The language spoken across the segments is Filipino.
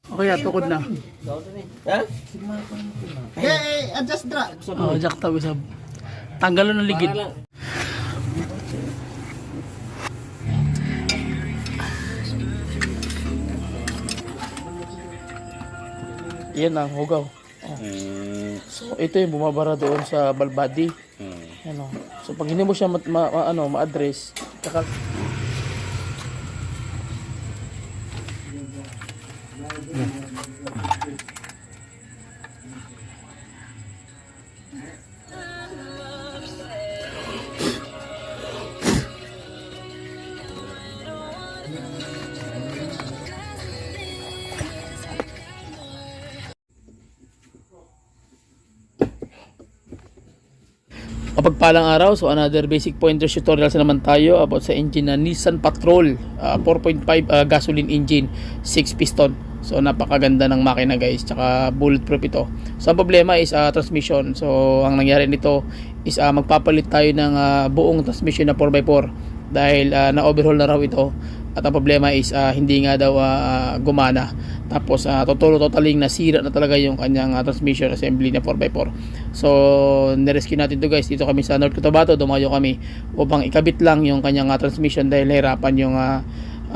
Okay, tukod na. Ha? Adjust dra. Oh, jack tawag sa tanggalon ng ligid. Yan ang hugaw. So ito yung bumabara doon sa balbadi. Ano. So pag hindi mo siya ma-address, Kapagpalang araw, so another basic pointers tutorials na naman tayo about sa engine na Nissan Patrol 4.5 gasoline engine, 6 piston. So napakaganda ng makina guys, tsaka bulletproof ito. So ang problema is transmission. So ang nangyari nito is magpapalit tayo ng buong transmission na 4x4 dahil na-overhaul na raw ito. At ang problema is hindi nga daw gumana. Tapos totaling nasira na talaga yung kanyang transmission assembly na 4x4. So nirescue natin to guys. Dito kami sa North Cotabato, dumayo kami upang ikabit lang yung kanyang transmission dahil nahirapan yung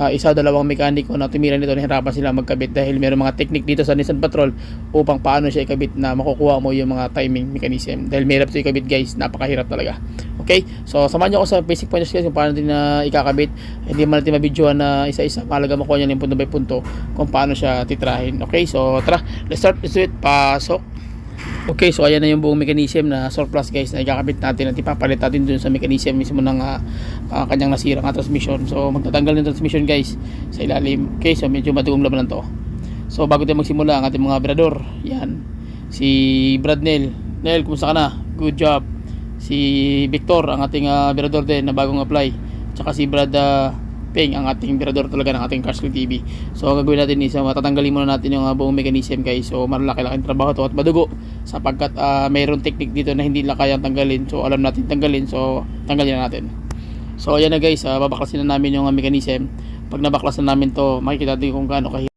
isa o dalawang mekaniko na tumira nito, nahirapan sila magkabit dahil mayroong mga technique dito sa Nissan Patrol upang paano siya ikabit na makukuha mo yung mga timing mechanism. Dahil mahirap ito ikabit guys, napakahirap talaga. Okay, so samahan nyo ako sa basic pointers guys kung paano natin ikakabit. Hindi man natin mabidyoan na isa-isa, mahalaga makuha nyo yung punto by punto kung paano siya titrahin. Okay, so tara, let's start, let's do it, pasok. Okay, so ayan na yung buong mechanism na surplus guys na ikakabit natin at ipapalit natin dun sa mechanism mismo ng kanyang nasirang transmission. So magtatanggal ng transmission guys sa ilalim. Okay, so medyo madugong laban lang to. So bago tayo magsimula ang ating mga operador, yan si Brad Nel. Nel, kumusta ka na? Good job. Si Victor, ang ating operador din na bagong apply. Tsaka si Brad Peng, ang ating operador talaga ng ating Cars TV. So ang gagawin natin is matatanggalin muna natin yung buong mechanism guys. So malaki-laking trabaho to at madugo sapagkat mayroon technique dito na hindi lang kayang tanggalin. So alam natin tanggalin, so tanggalin na natin. So ayan na guys, babaklasin na namin yung mechanism. Pag nabaklasan namin to, makikita natin kung gaano kahirap.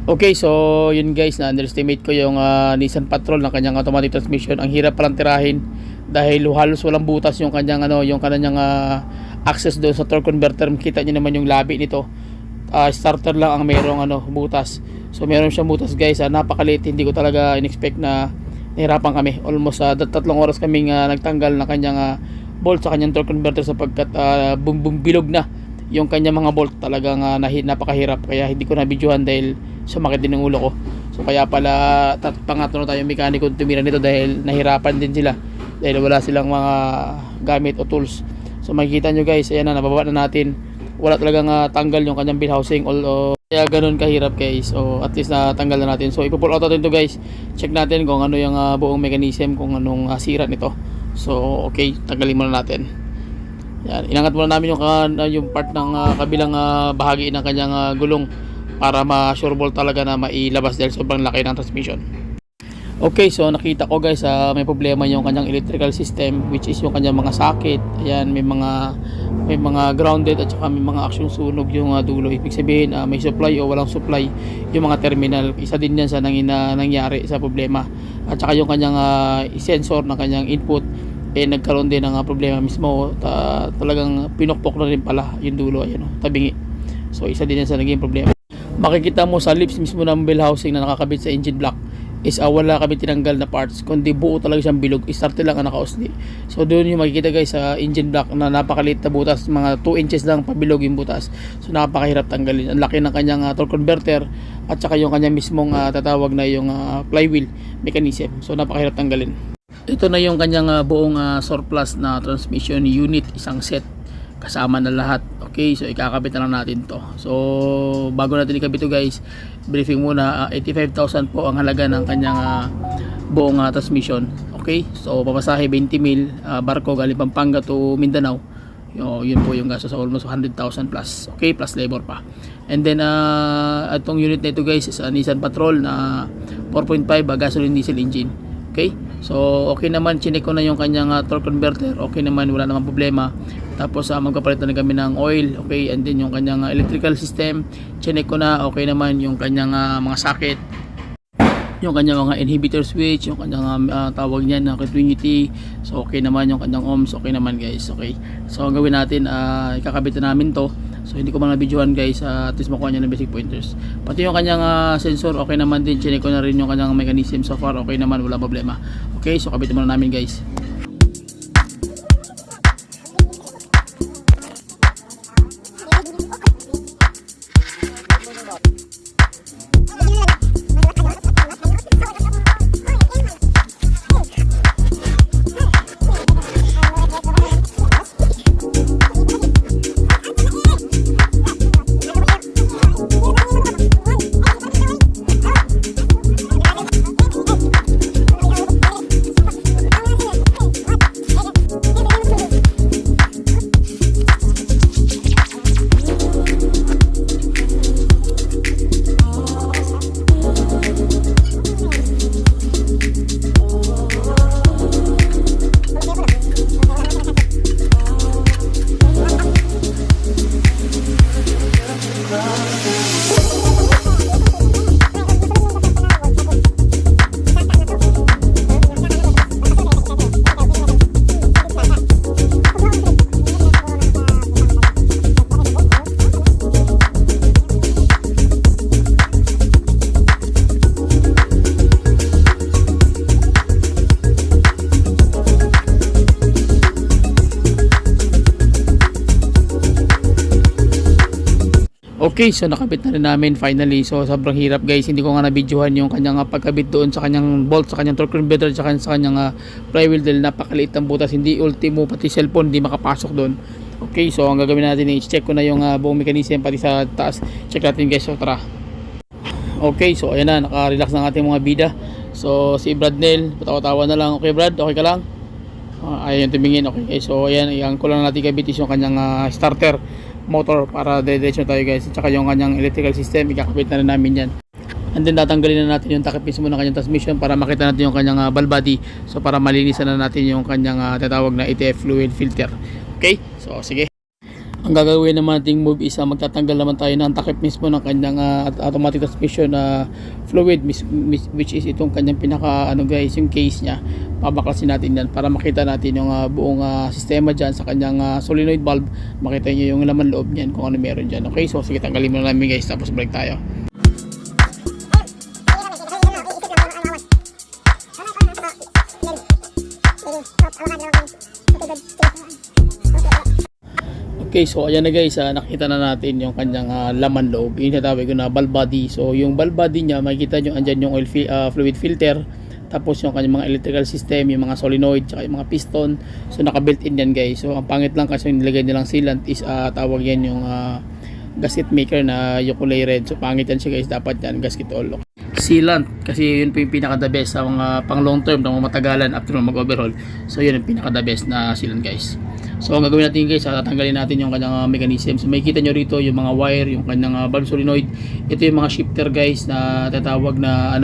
Okay, so yun guys, na-underestimate ko yung Nissan Patrol ng kanyang automatic transmission. Ang hirap palang tirahin dahil halos walang butas yung kanyang yung kanyang access doon sa torque converter. Makita niyo naman yung labi nito. Starter lang ang mayroong butas. So meron siyang butas guys, napakaliit. Hindi ko talaga in-expect na nahirapan kami. Almost 3 oras kaming nagtanggal ng kanyang bolt sa kanyang torque converter sapagkat bilog na yung kanyang mga bolt. Talagang napakahirap, kaya hindi ko na videohan dahil sumakit din ng ulo ko. So kaya pala pangatlo na tayo mekaniko tumira nito dahil nahirapan din sila dahil wala silang mga gamit o tools. So makikita nyo guys, ayan na, nababa na natin. Wala talagang tanggal yung kanyang bill housing, kaya ganun kahirap guys. So at least natanggal na natin. So ipo-pull out natin to guys. Check natin kung ano yung buong mechanism, kung anong sira nito. So okay, tanggalin muna natin. Yan, inangat muna namin yung part ng kabilang bahagi ng kanyang gulong para ma-sure ball talaga na mailabas dahil sobrang laki ng transmission. Okay, so nakita ko guys, may problema yung kanyang electrical system, which is yung kanyang mga socket. Ayan, may mga grounded at saka may mga aksyong sunog yung dulo. Ibig sabihin may supply o walang supply yung mga terminal. Isa din yan sa nangyari sa problema. At saka yung kanyang sensor ng kanyang input nagkaroon din ng problema mismo. Talagang pinukpok na rin pala yung dulo, ayan, tabingi. So isa din yan sa naging problema. Makikita mo sa lips mismo ng bell housing na nakakabit sa engine block is wala kami tinanggal na parts, kundi buo talaga siyang bilog. Start lang ang nakausli. So doon yung makikita guys sa engine block na napakaliit na butas, mga 2 inches lang pabilog yung butas. So napakahirap tanggalin. Ang laki ng kanyang torque converter at saka yung kanyang mismong tatawag na yung flywheel mechanism. So napakahirap tanggalin. Ito na yung kanyang buong surplus na transmission unit, isang set kasama na lahat. Okay, so ikakabit na lang natin to. So bago natin ikabit to guys, briefing muna. 85,000 po ang halaga ng kanyang buong transmission. Okay, so pamasahe 20 mil, barko galing Pampanga to Mindanao. Yun po yung gasto sa almost 100,000 plus. Okay, plus labor pa. And then itong unit na ito guys is Nissan Patrol na 4.5 gasoline diesel engine. Okay, So okay naman, chinek ko na yung kanyang torque converter, okay naman, wala namang problema. Tapos magpapalit na kami ng oil, okay, and then yung kanyang electrical system, chinek ko na, okay naman yung kanyang mga socket, yung kanyang mga inhibitor switch, yung kanyang tawag niyan na continuity. So okay naman yung kanyang ohms, okay naman guys. Okay, so ang gawin natin, ikakabit na namin to. So hindi ko mga videohan guys, at least makuha nyo ng basic pointers. Pati yung kanyang sensor, okay naman din, chinek ko na rin yung kanyang mechanism. So far okay naman, wala problema. Okay, so kabitin muna namin guys. Okay, so nakabit na rin namin finally. So sobrang hirap guys, hindi ko nga na-videohan yung kanyang pagkabit doon sa kanyang bolt, sa kanyang torque converter, sa kanyang flywheel dahil napakaliit ng butas, hindi ultimo, pati cellphone hindi makapasok doon. Okay, so ang gagawin natin is check ko na yung buong mechanism pati sa taas. Check natin guys, so tara. Okay, so ayan na, naka-relax ng ating mga bida. So si Bradnell, patawa-tawa na lang. Okay Brad, okay ka lang? Ayan tumingin, okay. So ayan, ang kulang natin kabit is yung kanyang starter motor para diretso tayo guys, at saka yung kanyang electrical system ikakabit na rin namin yan, and then tatanggalin na natin yung takip mismo ng kanyang transmission para makita natin yung kanyang ball body, so para malinisan na natin yung kanyang tatawag na ETF fluid filter. Okay, so sige, ang gagawin naman nating move is magtatanggal naman tayo ng takip mismo ng kanyang automatic transmission fluid, which is itong kanyang pinaka guys, yung case nya. Pabaklasin natin yan para makita natin yung buong sistema dyan sa kanyang solenoid valve, makita nyo yung laman loob nyan kung ano meron dyan. Okay, so sige, tanggalin muna namin guys, tapos balik tayo. Okay, so ayan na guys, nakita na natin yung kanyang laman loob, yung tinatawag ko na ball body. So yung ball body nya, makikita nyo andyan yung oil fluid filter, tapos yung kanyang mga electrical system, yung mga solenoid, tsaka yung mga piston. So naka-built in yan guys. So ang pangit lang kasi yung nilagay nilang sealant is tawag yan yung gasket maker na Yokolay Red. So pangit yan siya guys, dapat yan gasket all. Sealant kasi yun po yung pinaka the best sa mga pang long term, na matagalan after mag-overhaul. So yun yung pinaka the best na sealant guys. So ang gagawin natin guys, tatanggalin natin yung kanyang mechanism. So makikita nyo rito yung mga wire, yung kanyang valve solenoid. Ito yung mga shifter guys na tatawag na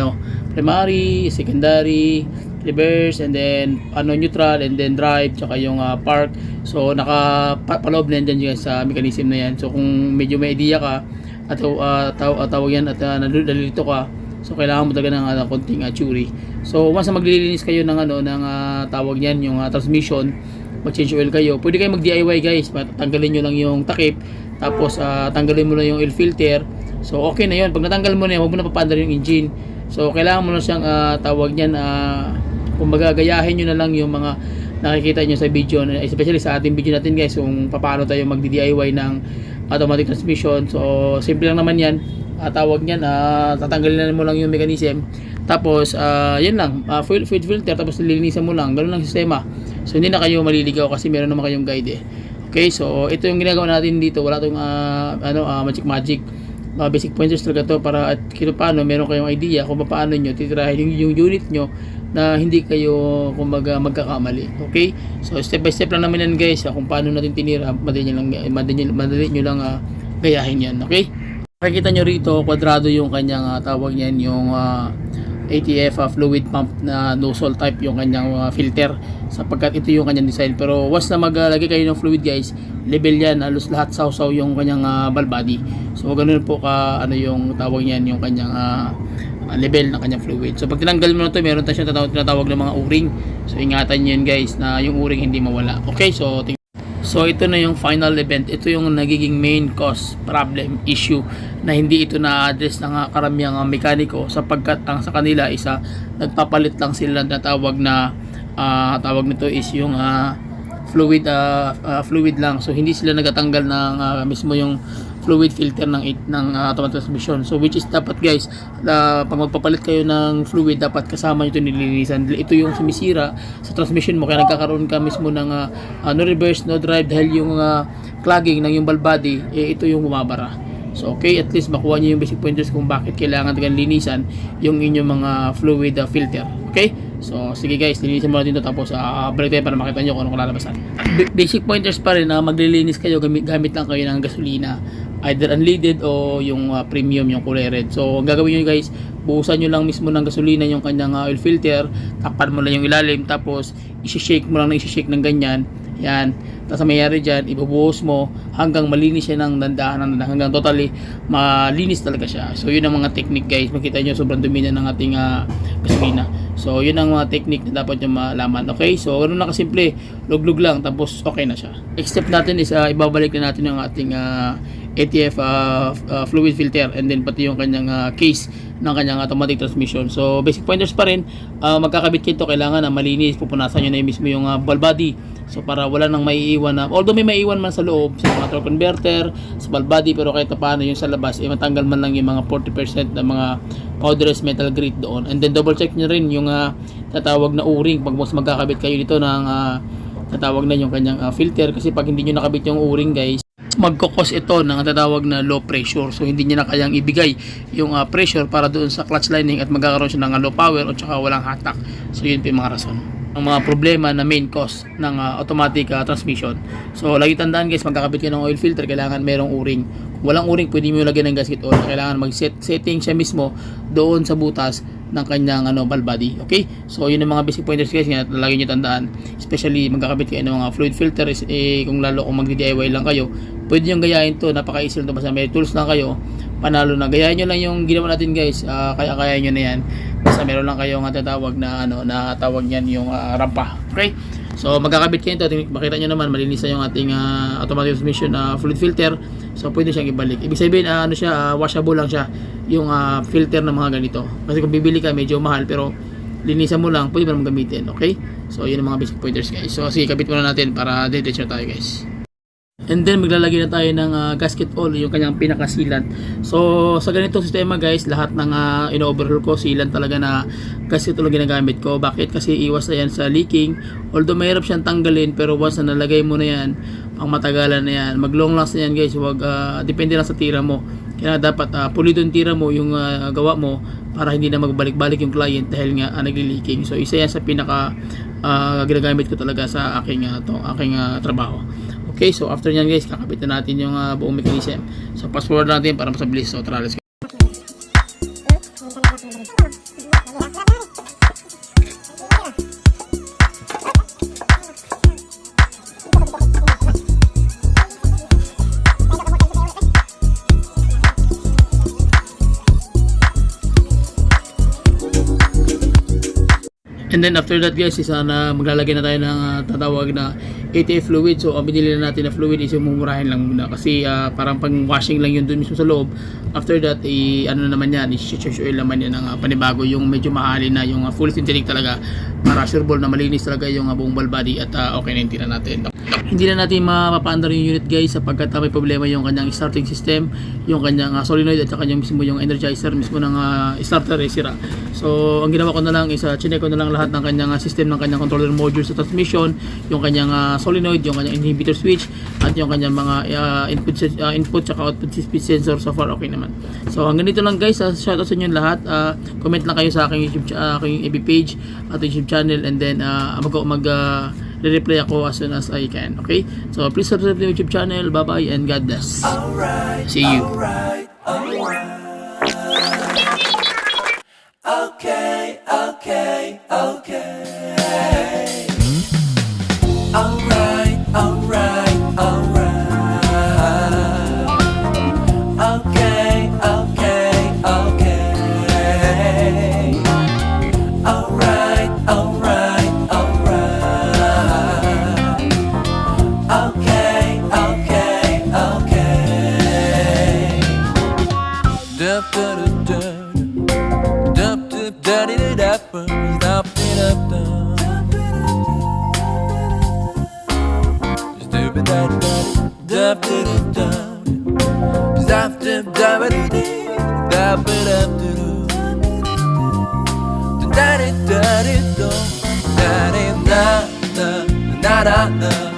primary, secondary, reverse, and then neutral, and then drive, tsaka yung park. So nakapaloob na yan guys sa mechanism na yan. So kung medyo may idea ka at tawag yan at nalilito ka, so kailangan mo talaga ng konting theory. So once na maglilinis kayo ng tawag yan yung transmission, mag-change oil kayo, pwede kayo mag-DIY guys. Tanggalin nyo lang yung takip, tapos tanggalin mo lang yung oil filter. So okay na yun. Pag natanggal mo na yun, huwag mo na papaandar yung engine. So kailangan mo na siyang tawag niyan, kumbaga gayahin nyo na lang yung mga nakikita nyo sa video, especially sa ating video natin guys, kung paano tayo mag-DIY ng automatic transmission. So simple lang naman yan. Tawag niyan, tatanggalin mo lang yung mechanism, tapos yun lang, fluid filter, tapos lilinisan mo lang, ganoon lang sistema. So hindi na kayo maliligaw kasi meron naman kayong guide eh. Okay, so ito yung ginagawa natin dito. Wala tong magic basic pointers talaga to, para at kito paano meron kayong idea kung paano nyo titirahin yung unit nyo na hindi kayo kumbaga magkakamali. Okay, so step by step lang naman yan guys, kung paano natin tinira. Madali nyo lang gayahin yan. Okay, makikita nyo rito, kwadrado yung kanyang tawag yan, yung ATF fluid pump na nozzle type yung kanyang filter, sapagkat ito yung kanyang design. Pero once na maglagay kayo ng fluid guys, level yan, halos lahat sausaw yung kanyang valve body. So ganun po ka ano yung tawag niyan, yung kanyang level ng kanyang fluid. So pag tinanggal mo na to, meron tayong tinatawag ng mga o-ring. So ingatan niyo yun guys, na yung o-ring hindi mawala. Okay, so ito na yung final event. Ito yung nagiging main cause, problem, issue na hindi ito na-address ng karamihang mekaniko, sapagkat ang sa kanila isa nagpapalit lang sila na tawag nito is yung fluid lang. So hindi sila nagatanggal ng mismo yung fluid filter ng automatic transmission. So which is dapat guys, pag magpapalit kayo ng fluid, dapat kasama nyo ito nililinisan. Ito yung sumisira sa transmission mo, kaya nagkakaroon ka mismo ng no reverse, no drive, dahil yung clogging ng yung valve body, ito yung bumabara. So okay, at least makuha nyo yung basic pointers kung bakit kailangan linisan yung inyong mga fluid filter. Okay, so sige guys, linisin mo natin ito, tapos balik tayo para makita nyo kung anong kalalabasan. Basic pointers pa rin na maglilinis kayo, gamit lang kayo ng gasolina, either unleaded o yung premium, yung kulay red. So ang gagawin nyo guys, buhusan nyo lang mismo ng gasolina yung kanyang oil filter, takpan mo lang yung ilalim, tapos isi-shake mo lang ng ganyan. Yan, tapos mayari dyan, ibubuhos mo hanggang malinis siya ng dandahan, hanggang totally malinis talaga siya. So yun ang mga technique guys, makita nyo sobrang dumi na ng ating gasolina. So yun ang mga technique na dapat nyo malaman. Okay, so ganoon na kasimple, luglug lang, tapos okay na siya. Next step natin is ibabalik na natin yung ating ATF fluid filter, and then pati yung kanyang case ng kanyang automatic transmission. So basic pointers pa rin, magkakabit kayo, kailangan na malinis, pupunasan nyo na mismo yung valve body. So para wala nang maiiwan na, although may maiiwan man sa loob sa mga torque converter, sa valve body, pero kahit paano yung sa labas, matanggal man lang yung mga 40% ng mga powderless metal grate doon. And then double check nyo rin yung tatawag na o-ring pag mas magkakabit kayo dito ng tatawag na yung kanyang filter, kasi pag hindi nyo nakabit yung o-ring guys, magkokos ito ng tatawag na low pressure. So hindi niya na kayang ibigay yung pressure para doon sa clutch lining, at magkakaroon siya ng low power o tsaka walang hatak. So yun po yung mga rason, ang mga problema na main cause ng automatic transmission. So lagi tandaan guys, magkakabit kayo ng oil filter, kailangan merong o-ring. Kung walang o-ring, pwede mo lagyan ng gasket oil. Kailangan setting siya mismo doon sa butas ng kanyang valve body. Okay, so yun ang mga basic pointers guys, nga lagi nyo tandaan, especially magkakabit kayo ng mga fluid filters. Kung lalo kung mag-DIY lang kayo, pwede nyo gayahin to, napaka-easy lang to, basta may tools lang kayo, panalo na. Gayahin nyo lang yung ginawa natin guys, kaya nyo na yan, basta meron lang kayo nga tatawag na na tawag yan yung rampa. Okay, so magkakabit kayo ito, makita nyo naman malinis na yung ating automatic transmission fluid filter. So pwede siyang ibalik. Ibig sabihin washable lang siya yung filter ng mga ganito, kasi kung bibili ka medyo mahal, pero linisan mo lang, pwede mo naman gamitin. Okay, so yun ang mga basic pointers guys. So sige, kabit muna natin para diretso na tayo guys. And then maglalagay na tayo ng gasket oil, yung kanyang pinakasilant. So sa ganitong sistema guys, lahat ng ino-overhaul ko, sealant talaga na gasket oil ginagamit ko. Bakit? Kasi iwas na yan sa leaking. Although mahirap siyang tanggalin, pero once na nalagay mo na yan, pang matagalan na yan, mag long last na yan guys. Huwag, depende lang sa tira mo. Kaya dapat pulido yung tira mo, yung gawa mo, para hindi na magbalik-balik yung client dahil nga nagli-leaking. So isa yan sa pinaka ginagamit ko talaga sa aking trabaho. Okay, so after nyan guys, kakabit na natin yung buong mechanism. So fast forward natin para mas mabilis. So tara, let's go. And then after that guys, sana maglalagay na tayo ng tatawag na ATF fluid. So ang binili na natin na fluid is yung mumurahin lang muna, kasi parang pang washing lang yun dun mismo sa loob. After that, ano naman yan, i-change oil naman yan ng panibago, yung medyo mahalin na, yung full synthetic talaga, para sureball na malinis talaga yung buong valve body, at okay na yung tira natin. Hindi na natin mapapaandar yung unit guys, sapagkat may problema yung kanyang starting system, yung kanyang solenoid, at saka yung mismo yung energizer mismo ng starter sira. So ang ginawa ko na lang is chinek ko na lang lahat ng kanyang system ng kanyang controller module sa transmission, yung kanyang solenoid, yung kanyang inhibitor switch, at yung kanyang mga input saka output speed sensor. So far okay naman. So hanggang dito lang guys, shoutout sa inyo lahat. Comment lang kayo sa aking YouTube, aking FB page at YouTube channel, and then re-reply ako as soon as I can. Okay, so please subscribe to the YouTube channel. Bye bye and God bless. See you. Okay. Da da da da da da da.